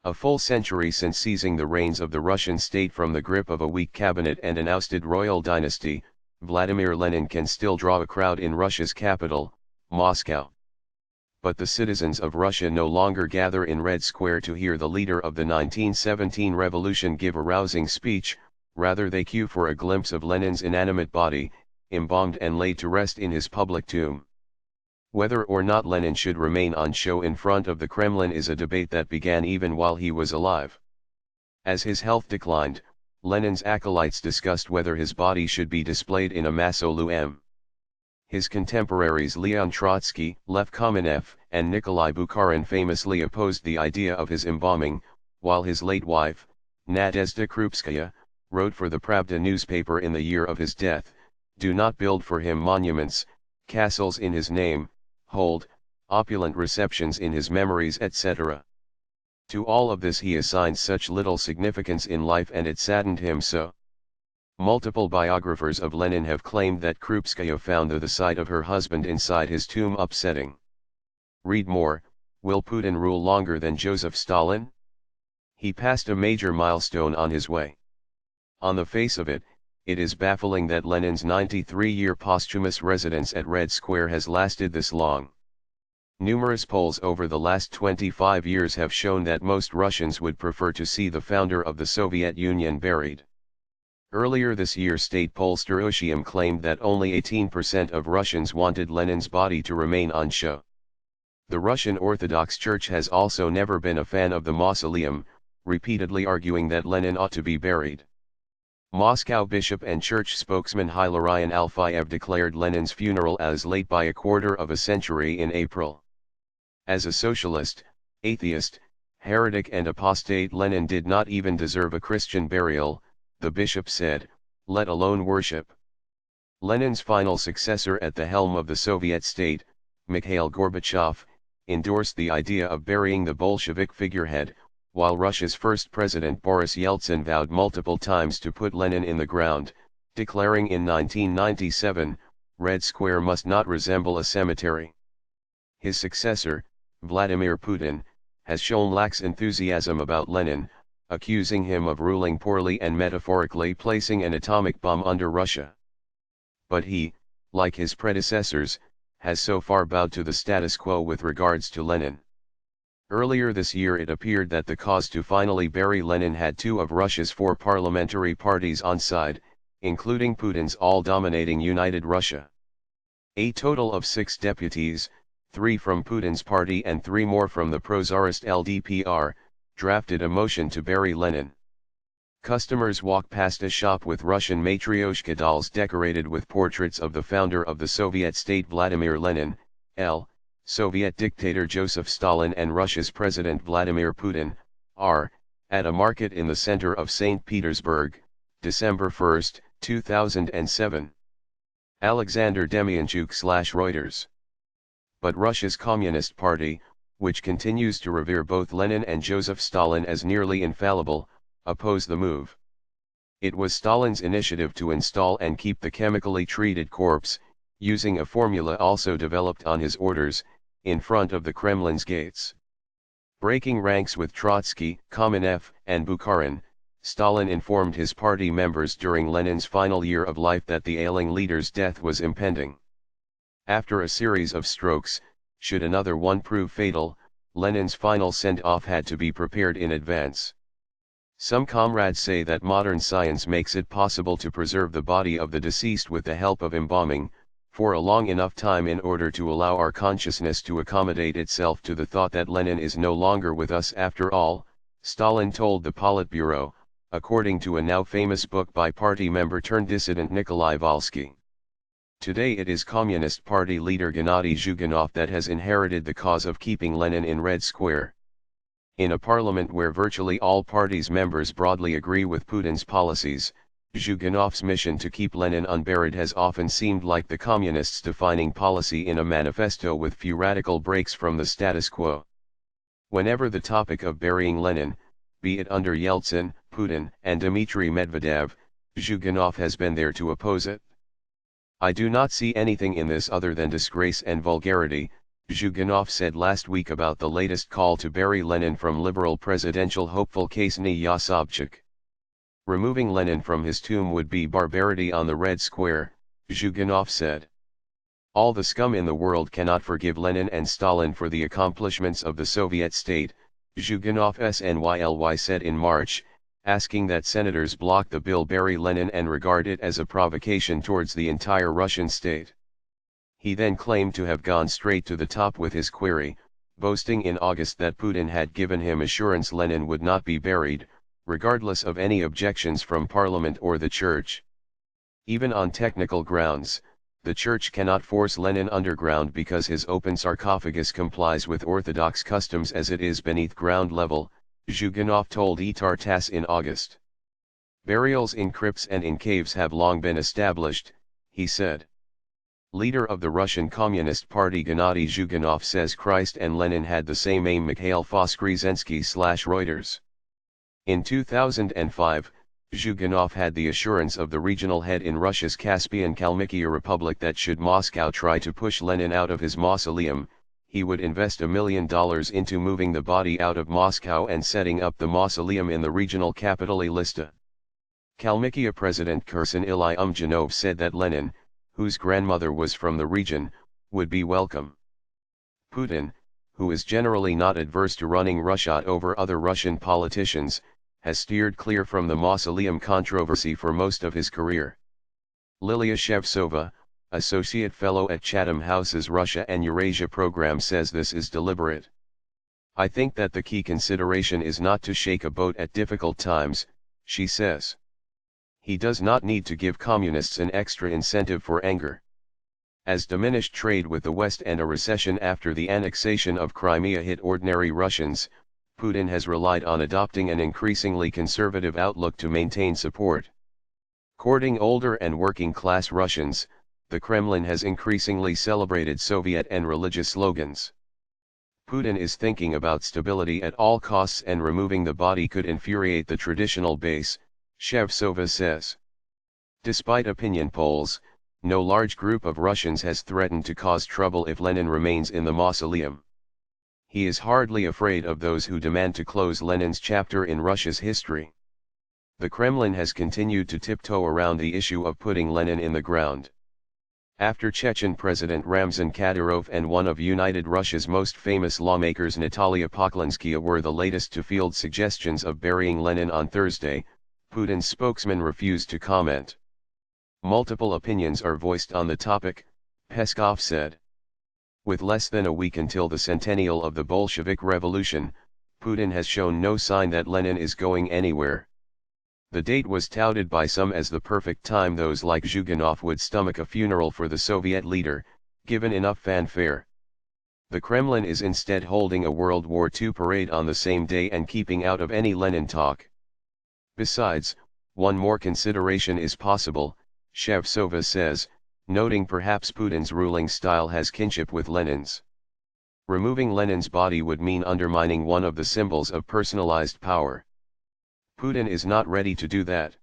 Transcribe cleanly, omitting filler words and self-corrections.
A full century since seizing the reins of the Russian state from the grip of a weak cabinet and an ousted royal dynasty, Vladimir Lenin can still draw a crowd in Russia's capital, Moscow. But the citizens of Russia no longer gather in Red Square to hear the leader of the 1917 revolution give a rousing speech, rather they queue for a glimpse of Lenin's inanimate body, embalmed and laid to rest in his public tomb. Whether or not Lenin should remain on show in front of the Kremlin is a debate that began even while he was alive. As his health declined, Lenin's acolytes discussed whether his body should be displayed in a mausoleum. His contemporaries Leon Trotsky, Lev Kamenev, and Nikolai Bukharin famously opposed the idea of his embalming, while his late wife, Nadezhda Krupskaya, wrote for the Pravda newspaper in the year of his death, "Do not build for him monuments, castles in his name, hold opulent receptions in his memories, etc." To all of this he assigned such little significance in life, and it saddened him so. Multiple biographers of Lenin have claimed that Krupskaya found the sight of her husband inside his tomb upsetting. Read more. Will Putin rule longer than Joseph Stalin? He passed a major milestone on his way. On the face of it, it is baffling that Lenin's 93-year posthumous residence at Red Square has lasted this long. Numerous polls over the last 25 years have shown that most Russians would prefer to see the founder of the Soviet Union buried. Earlier this year, state pollster Ushiem claimed that only 18% of Russians wanted Lenin's body to remain on show. The Russian Orthodox Church has also never been a fan of the mausoleum, repeatedly arguing that Lenin ought to be buried. Moscow bishop and church spokesman Hilarion Alfiev declared Lenin's funeral as late by a quarter of a century in April. As a socialist, atheist, heretic and apostate, Lenin did not even deserve a Christian burial, the bishop said, let alone worship. Lenin's final successor at the helm of the Soviet state, Mikhail Gorbachev, endorsed the idea of burying the Bolshevik figurehead, while Russia's first president Boris Yeltsin vowed multiple times to put Lenin in the ground, declaring in 1997, Red Square must not resemble a cemetery. His successor, Vladimir Putin, has shown lax enthusiasm about Lenin, accusing him of ruling poorly and metaphorically placing an atomic bomb under Russia. But he, like his predecessors, has so far bowed to the status quo with regards to Lenin. Earlier this year it appeared that the cause to finally bury Lenin had two of Russia's four parliamentary parties on side, including Putin's all-dominating United Russia. A total of 6 deputies, 3 from Putin's party and 3 more from the pro-Tsarist LDPR, drafted a motion to bury Lenin. Customers walk past a shop with Russian matryoshka dolls decorated with portraits of the founder of the Soviet state Vladimir Lenin, Soviet dictator Joseph Stalin and Russia's President Vladimir Putin, at a market in the center of St. Petersburg, December 1, 2007. Alexander Demianchuk/Reuters. But Russia's Communist Party, which continues to revere both Lenin and Joseph Stalin as nearly infallible, oppose the move. It was Stalin's initiative to install and keep the chemically treated corpse, using a formula also developed on his orders, in front of the Kremlin's gates. Breaking ranks with Trotsky, Kamenev, and Bukharin, Stalin informed his party members during Lenin's final year of life that the ailing leader's death was impending. After a series of strokes, should another one prove fatal, Lenin's final send-off had to be prepared in advance. Some comrades say that modern science makes it possible to preserve the body of the deceased with the help of embalming, for a long enough time in order to allow our consciousness to accommodate itself to the thought that Lenin is no longer with us after all, Stalin told the Politburo, according to a now famous book by party member turned dissident Nikolai Volsky. Today it is Communist Party leader Gennady Zhuganov that has inherited the cause of keeping Lenin in Red Square. In a parliament where virtually all parties' members broadly agree with Putin's policies, Zhuganov's mission to keep Lenin unburied has often seemed like the communists' defining policy in a manifesto with few radical breaks from the status quo. Whenever the topic of burying Lenin, be it under Yeltsin, Putin, and Dmitry Medvedev, Zhuganov has been there to oppose it. I do not see anything in this other than disgrace and vulgarity, Zhuganov said last week about the latest call to bury Lenin from liberal presidential hopeful Kasny Sobchak. Removing Lenin from his tomb would be barbarity on the Red Square, Zhuganov said. All the scum in the world cannot forgive Lenin and Stalin for the accomplishments of the Soviet state, Zhuganov SNYLY said in March, asking that senators block the bill bury Lenin and regard it as a provocation towards the entire Russian state. He then claimed to have gone straight to the top with his query, boasting in August that Putin had given him assurance Lenin would not be buried, regardless of any objections from parliament or the church. Even on technical grounds, the church cannot force Lenin underground because his open sarcophagus complies with orthodox customs as it is beneath ground level, Zhuganov told Etar TASS in August. Burials in crypts and in caves have long been established, he said. Leader of the Russian Communist Party Gennady Zhuganov says Christ and Lenin had the same aim. Mikhail Foskrizensky/Reuters. In 2005, Zhuganov had the assurance of the regional head in Russia's Caspian Kalmykia Republic that should Moscow try to push Lenin out of his mausoleum, he would invest $1 million into moving the body out of Moscow and setting up the mausoleum in the regional capital Elista. Kalmykia President Kirsan Ilyumjanov said that Lenin, whose grandmother was from the region, would be welcome. Putin, who is generally not adverse to running roughshod over other Russian politicians, has steered clear from the mausoleum controversy for most of his career. Lilia Shevtsova, associate fellow at Chatham House's Russia and Eurasia program, says this is deliberate. I think that the key consideration is not to shake a boat at difficult times, she says. He does not need to give communists an extra incentive for anger. As diminished trade with the West and a recession after the annexation of Crimea hit ordinary Russians, Putin has relied on adopting an increasingly conservative outlook to maintain support. Courting older and working-class Russians, the Kremlin has increasingly celebrated Soviet and religious slogans. Putin is thinking about stability at all costs, and removing the body could infuriate the traditional base, Shevtsova says. Despite opinion polls, no large group of Russians has threatened to cause trouble if Lenin remains in the mausoleum. He is hardly afraid of those who demand to close Lenin's chapter in Russia's history. The Kremlin has continued to tiptoe around the issue of putting Lenin in the ground. After Chechen President Ramzan Kadyrov and one of United Russia's most famous lawmakers Natalia Poklonskaya were the latest to field suggestions of burying Lenin on Thursday, Putin's spokesman refused to comment. Multiple opinions are voiced on the topic, Peskov said. With less than a week until the centennial of the Bolshevik Revolution, Putin has shown no sign that Lenin is going anywhere. The date was touted by some as the perfect time those like Zhuganov would stomach a funeral for the Soviet leader, given enough fanfare. The Kremlin is instead holding a World War II parade on the same day and keeping out of any Lenin talk. Besides, one more consideration is possible, Shevtsova says, noting perhaps Putin's ruling style has kinship with Lenin's. Removing Lenin's body would mean undermining one of the symbols of personalized power. Putin is not ready to do that.